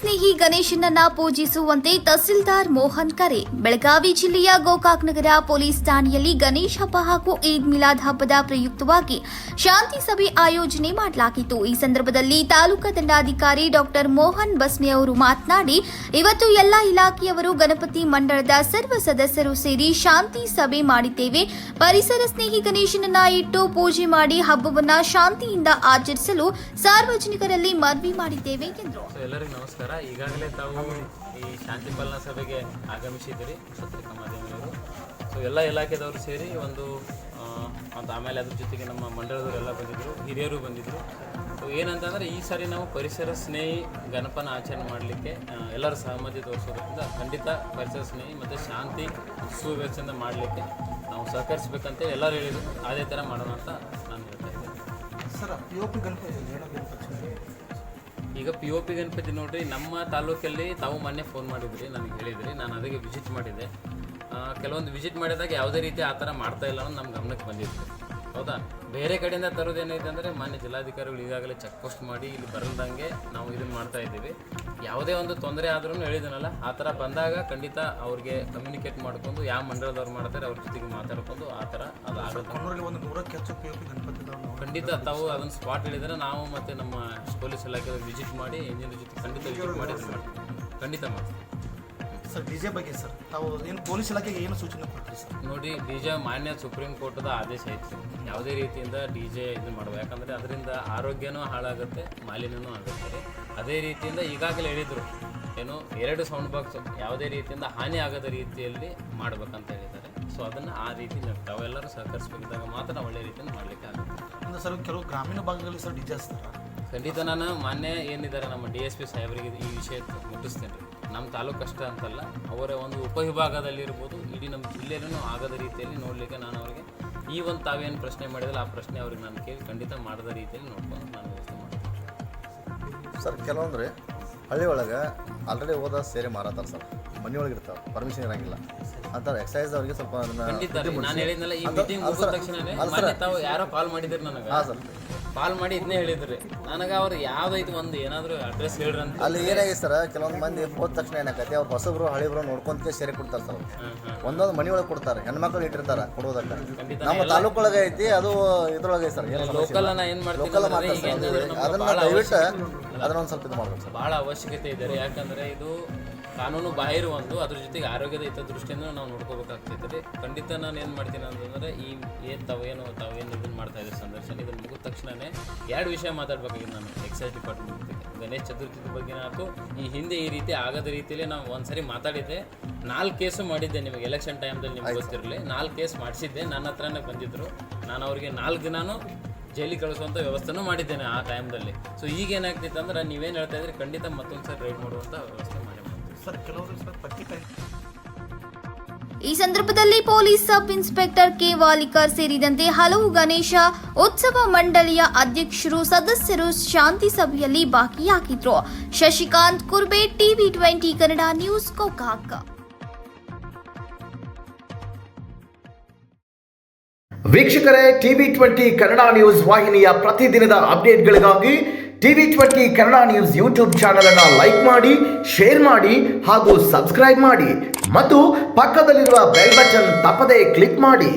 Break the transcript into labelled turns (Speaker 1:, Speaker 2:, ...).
Speaker 1: ಸ್ನೇಹಿ ಗಣೇಶನನ್ನ ಪೂಜಿಸುವಂತೆ ತಹಸೀಲ್ದಾರ್ ಮೋಹನ್ ಕರೆ. ಬೆಳಗಾವಿ ಜಿಲ್ಲೆಯ ಗೋಕಾಕ್ ನಗರ ಪೊಲೀಸ್ ಠಾಣೆಯಲ್ಲಿ ಗಣೇಶ ಹಬ್ಬ ಹಾಗೂ ಈದ್ ಮಿಲಾದ್ ಹಬ್ಬದ ಪ್ರಯುಕ್ತವಾಗಿ ಶಾಂತಿ ಸಭೆ ಆಯೋಜನೆ ಮಾಡಲಾಗಿತ್ತು. ಈ ಸಂದರ್ಭದಲ್ಲಿ ತಾಲೂಕಾ ದಂಡಾಧಿಕಾರಿ ಡಾಕ್ಟರ್ ಮೋಹನ್ ಬಸ್ನೆ ಅವರು ಮಾತನಾಡಿ, ಇವತ್ತು ಎಲ್ಲಾ ಇಲಾಖೆಯವರು ಗಣಪತಿ ಮಂಡಳದ ಸರ್ವ ಸದಸ್ಯರು ಸೇರಿ ಶಾಂತಿ ಸಭೆ ಮಾಡಿದ್ದೇವೆ. ಪರಿಸರ ಸ್ನೇಹಿ ಗಣೇಶನನ್ನ ಇಟ್ಟು ಪೂಜೆ ಮಾಡಿ ಹಬ್ಬವನ್ನ ಶಾಂತಿಯಿಂದ ಆಚರಿಸಲು ಸಾರ್ವಜನಿಕರಲ್ಲಿ ಮನವಿ ಮಾಡಿದ್ದೇವೆ ಎಂದರು.
Speaker 2: ಎಲ್ಲರಿಗೂ ನಮಸ್ಕಾರ. ಈಗಾಗಲೇ ತಾವು ಈ ಶಾಂತಿ ಪಾಲನಾ ಸಭೆಗೆ ಆಗಮಿಸಿದ್ದೀರಿ ಪತ್ರಿಕಾ ಮಾಧ್ಯಮದವರು. ಸೊ ಎಲ್ಲ ಇಲಾಖೆದವರು ಸೇರಿ ಮತ್ತು ಆಮೇಲೆ ಅದ್ರ ಜೊತೆಗೆ ನಮ್ಮ ಮಂಡಳದವರೆಲ್ಲ ಬಂದಿದ್ದರು, ಹಿರಿಯರು ಬಂದಿದ್ದರು. ಸೊ ಏನಂತಂದರೆ ಈ ಸಾರಿ ನಾವು ಪರಿಸರ ಸ್ನೇಹಿ ಗಣಪನ ಆಚರಣೆ ಮಾಡಲಿಕ್ಕೆ ಎಲ್ಲರ ಸಹಮತಿ ತೋರಿಸೋದ್ರಿಂದ ಖಂಡಿತ ಪರಿಸರ ಸ್ನೇಹಿ ಮತ್ತು ಶಾಂತಿ ಸುವ್ಯವಸ್ಥೆಯಿಂದ ಮಾಡಲಿಕ್ಕೆ ನಾವು ಸಹಕರಿಸಬೇಕಂತ ಎಲ್ಲರೂ ಹೇಳಿದರು. ಅದೇ ಥರ ಮಾಡೋಣ ಅಂತ ನಾನು ಹೇಳ್ತಾ ಇದ್ದೇನೆ.
Speaker 3: ಸರ್, POP
Speaker 2: ಈಗ POP ಗಣಪತಿ ನೋಡ್ರಿ, ನಮ್ಮ ತಾಲೂಕಲ್ಲಿ ತಾವು ಮೊನ್ನೆ ಫೋನ್ ಮಾಡಿದ್ರಿ, ನನಗೆ ಹೇಳಿದ್ರಿ. ನಾನು ಅದಕ್ಕೆ ವಿಸಿಟ್ ಮಾಡಿದ್ದೆ. ಕೆಲವೊಂದು ವಿಸಿಟ್ ಮಾಡಿದಾಗ ಯಾವುದೇ ರೀತಿ ಆ ಥರ ಮಾಡ್ತಾ ಇಲ್ಲ ಅನ್ನೋದು ನಮ್ಮ ಗಮನಕ್ಕೆ ಬಂದಿತ್ತು. ಹೌದಾ, ಬೇರೆ ಕಡೆಯಿಂದ ತರೋದೇನೈತೆ ಅಂದರೆ ಮಾನ್ಯ ಜಿಲ್ಲಾಧಿಕಾರಿಗಳು ಈಗಾಗಲೇ ಚೆಕ್ ಪೋಸ್ಟ್ ಮಾಡಿ ಇಲ್ಲಿ ಬರಲ್ದಂಗೆ ನಾವು ಇದನ್ನು ಮಾಡ್ತಾ ಇದ್ದೀವಿ. ಯಾವುದೇ ಒಂದು ತೊಂದರೆ ಆದ್ರೂ ಹೇಳಿದನಲ್ಲ, ಆ ಥರ ಬಂದಾಗ ಖಂಡಿತ ಅವ್ರಿಗೆ ಕಮ್ಯುನಿಕೇಟ್ ಮಾಡ್ಕೊಂಡು ಯಾವ ಮಂಡಳದವ್ರು ಮಾಡ್ತಾರೆ ಅವ್ರ ಜೊತೆಗೆ ಮಾತಾಡ್ಕೊಂಡು ಆ ಥರ ಅದು ಆಗುತ್ತೆ. ಖಂಡಿತ ತಾವು ಅದನ್ನು ಸ್ಪಾಟ್ ಹೇಳಿದರೆ ನಾವು ಮತ್ತು ನಮ್ಮ ಪೊಲೀಸ್ ಇಲಾಖೆಯವ್ರು ವಿಸಿಟ್ ಮಾಡಿ ಇಂಜಿನಿಯರ್ ಜೊತೆ ಖಂಡಿತ ವಿಸಿಟ್ ಮಾಡಿ ಖಂಡಿತ ಮಾಡ್ತೀವಿ.
Speaker 3: ಸರ್, DJ ಬಗ್ಗೆ ಸರ್ ತಾವು ಏನು ಪೊಲೀಸ್ ಇಲಾಖೆಗೆ ಏನು ಸೂಚನೆ ಕೊಡ್ತೀರಿ ಸರ್?
Speaker 2: ನೋಡಿ, DJ ಮಾನ್ಯ ಸುಪ್ರೀಂ ಕೋರ್ಟ್ದ ಆದೇಶ ಐತಿ, ಯಾವುದೇ ರೀತಿಯಿಂದ DJ ಇದು ಮಾಡುವ, ಯಾಕಂದರೆ ಅದರಿಂದ ಆರೋಗ್ಯನೂ ಹಾಳಾಗುತ್ತೆ, ಮಾಲಿನ್ಯನೂ ಆಗುತ್ತೆ. ಅದೇ ರೀತಿಯಿಂದ ಈಗಾಗಲೇ ಹೇಳಿದರು, ಏನು 2 ಸೌಂಡ್ ಬಾಕ್ಸ್ ಯಾವುದೇ ರೀತಿಯಿಂದ ಹಾನಿ ಆಗದ ರೀತಿಯಲ್ಲಿ ಮಾಡ್ಬೇಕಂತ ಹೇಳಿದ್ದಾರೆ. ಸೊ ಅದನ್ನು ಆ ರೀತಿ ತಾವೆಲ್ಲರೂ ಸಹಕರಿಸಬೇಕಿದ್ದಾಗ ಮಾತ್ರ ಒಳ್ಳೆ ರೀತಿಯಿಂದ ಮಾಡಲಿಕ್ಕೆ ಆಗುತ್ತೆ.
Speaker 3: ಅಂದರೆ ಸರ್, ಕೆಲವು ಗ್ರಾಮೀಣ ಭಾಗಗಳಲ್ಲಿ ಸರ್ DJ ಹಚ್ತಾರೆ.
Speaker 2: ಖಂಡಿತ ನಾನು ಮಾನ್ಯ ಏನಿದ್ದಾರೆ ನಮ್ಮ DSP ಸಾಹೇಬರಿಗೆ ಈ ವಿಷಯ ಮುಟ್ಟಿಸ್ತೇನೆ ರೀ. ನಮ್ಮ ತಾಲೂಕು ಅಷ್ಟ ಅಂತಲ್ಲ, ಅವರ ಒಂದು ಉಪವಿಭಾಗದಲ್ಲಿರ್ಬೋದು, ಇಡೀ ನಮ್ಮ ಜಿಲ್ಲೆಯಲ್ಲೂ ಆಗದ ರೀತಿಯಲ್ಲಿ ನೋಡಲಿಕ್ಕೆ ನಾನು ಅವರಿಗೆ ಈ ಒಂದು ತಾವೇನು ಪ್ರಶ್ನೆ ಮಾಡಿದ್ರೆ ಆ ಪ್ರಶ್ನೆ ಅವ್ರಿಗೆ ನಾನು ಕೇಳಿ ಖಂಡಿತ ಮಾಡದ ರೀತಿಯಲ್ಲಿ ನೋಡ್ಕೊಂಡು ನಾನು ವ್ಯವಸ್ಥೆ ಮಾಡ್ತೀನಿ.
Speaker 4: ಸರ್, ಕೆಲವೊಂದ್ರೆ ಹಳ್ಳಿ ಒಳಗೆ ಆಲ್ರೆಡಿ ಹೋದ ಸೇರಿ ಮಾರಾತಾರೆ ಸರ್, ಮನೆ ಒಳಗೆ ಇರ್ತಾವೆ, ಪರ್ಮಿಷನ್ ಇರೋಂಗಿಲ್ಲ ಅಂತ ಎಕ್ಸೈಸ್ ಅವ್ರಿಗೆ ಸ್ವಲ್ಪ
Speaker 2: ಖಂಡಿತ ನಾನು ಹೇಳಿದ್ನಲ್ಲ, ಈ ಮೀಟಿಂಗ್ ಮುಗಿದ ತಕ್ಷಣ ತಾವು ಯಾರೋ ಕಾಲ್ ಮಾಡಿದ್ರಿ ನನಗೆ.
Speaker 4: ಹಾಂ ಸರ್,
Speaker 2: ಕಾಲ್ ಮಾಡಿ ಇದನ್ನೇ ಹೇಳಿದ್ರಿ ನನಗೆ. ಅವ್ರು ಯಾವುದೈತು ಒಂದು ಏನಾದರೂ ಅಡ್ರೆಸ್ ಹೇಳ್ರಿ ಅಂತ.
Speaker 4: ಅಲ್ಲಿ ಏನಾಗಿದೆ ಸರ್, ಕೆಲವೊಂದು ಮಂದಿ ಹೋದ ತಕ್ಷಣ ಏನಾಗತ್ತೆ, ಅವ್ರು ಹೊಸಬ್ರು ಹಳಿಬ್ರು ನೋಡ್ಕೊಂತ ಸೇರಿ ಕೊಡ್ತಾರೆ ಸರ್. ಒಂದೊಂದು ಮನೆ ಒಳಗೆ ಕೊಡ್ತಾರೆ, ಹೆಣ್ಮಕ್ಳು ಇಟ್ಟಿರ್ತಾರೆ ಕೊಡೋದಕ್ಕೆ. ನಮ್ಮ ತಾಲೂಕೊಳಗೆ ಐತಿ, ಅದು ಇದ್ರೊಳಗೆ ಐತೆ ಸರ್.
Speaker 2: ಲೋಕಲ್ ಏನು
Speaker 4: ಲೋಕಲ್ ಮಾಡ್ತಾರೆ ಸರ್, ಅದನ್ನ ದಯವಿಟ್ಟು ಅದನ್ನೊಂದು ಸ್ವಲ್ಪ ಇದು ಮಾಡ್ಬೇಕು ಸರ್.
Speaker 2: ಭಾಳ ಅವಶ್ಯಕತೆ ಇದೆ, ಯಾಕಂದರೆ ಇದು ಕಾನೂನು ಬಾಹಿರ ಒಂದು, ಅದ್ರ ಜೊತೆಗೆ ಆರೋಗ್ಯದ ಹಿತದೃಷ್ಟಿಯಿಂದ ನಾವು ನೋಡ್ಕೋಬೇಕಾಗ್ತೈತೆ. ಖಂಡಿತ ನಾನು ಏನು ಮಾಡ್ತೀನಿ ಅಂತಂದರೆ, ತಾವೇನು ಇದನ್ನು ಮಾಡ್ತಾ ಇದ್ದಾರೆ ಸಂದರ್ಶನ, ಇದನ್ನು ಮುಗಿದ ತಕ್ಷಣವೇ 2 ವಿಷಯ ಮಾತಾಡ್ಬೇಕಾಗಿದೆ ನಾನು ಎಕ್ಸೈಸ್ ಡಿಪಾರ್ಟ್ಮೆಂಟ್ ಬಗ್ಗೆ. ಗಣೇಶ ಚತುರ್ಥಿ ಬಗ್ಗೆ ಆಯಿತು, ಈ ಹಿಂದೆ ಈ ರೀತಿ ಆಗದ ರೀತಿಯಲ್ಲಿ ನಾವು ಒಂದ್ಸರಿ ಮಾತಾಡಿದ್ದೆ. 4 ಕೇಸು ಮಾಡಿದ್ದೆ, ನಿಮಗೆ ಎಲೆಕ್ಷನ್ ಟೈಮ್ದಲ್ಲಿ ನಿಮ್ಗೆ ಗೊತ್ತಿರಲಿ. 4 ಕೇಸ್ ಮಾಡಿಸಿದ್ದೆ, ನನ್ನ ಹತ್ರನೇ ಬಂದಿದ್ದರು. ನಾನು ಅವರಿಗೆ 4 ದಿನಾನು ಜೈಲಿಗೆ ಕಳಿಸುವಂಥ ವ್ಯವಸ್ಥೆನೂ ಮಾಡಿದ್ದೇನೆ ಆ ಟೈಮ್ದಲ್ಲಿ. ಸೊ ಈಗ ಏನಾಗ್ತಿತ್ತು ಅಂದ್ರೆ, ನೀವೇನು ಹೇಳ್ತಾ ಇದ್ರೆ ಖಂಡಿತ ಮತ್ತೊಂದು ಸರಿ ರೈಡ್ ಮಾಡುವಂಥ ವ್ಯವಸ್ಥೆ ಮಾಡಿ
Speaker 3: ಸರ್. ಕೆಲವರು
Speaker 1: ಈ ಸಂದರ್ಭದಲ್ಲಿ police sub inspector K Valikar ಸೇರಿದಂತೆ ಹಲವು ಗಣೇಶ ಉತ್ಸವ ಮಂಡಳಿಯ ಅಧ್ಯಕ್ಷರು, ಸದಸ್ಯರು ಶಾಂತಿ ಸಭೆಯಲ್ಲಿ ಭಾಗಿಯಾಗಿದ್ರು. Shashikant Kurbe, TV20 Kannada news, Gokak.
Speaker 5: ವೀಕ್ಷಕರೇ, TV20 ಕನ್ನಡ ನ್ಯೂಸ್ ವಾಹಿನಿಯ ಪ್ರತಿದಿನದ ಅಪ್ಡೇಟ್ಗಳಿಗಾಗಿ TV20 Kannada news YouTube channel ಅನ್ನು ಲೈಕ್ ಮಾಡಿ, ಶೇರ್ ಮಾಡಿ ಹಾಗೂ ಸಬ್ಸ್ಕ್ರೈಬ್ ಮಾಡಿ ಮತ್ತು ಪಕ್ಕದಲ್ಲಿರುವ ಬೆಲ್ ಬಟನ್ ತಪ್ಪದೇ ಕ್ಲಿಕ್ ಮಾಡಿ.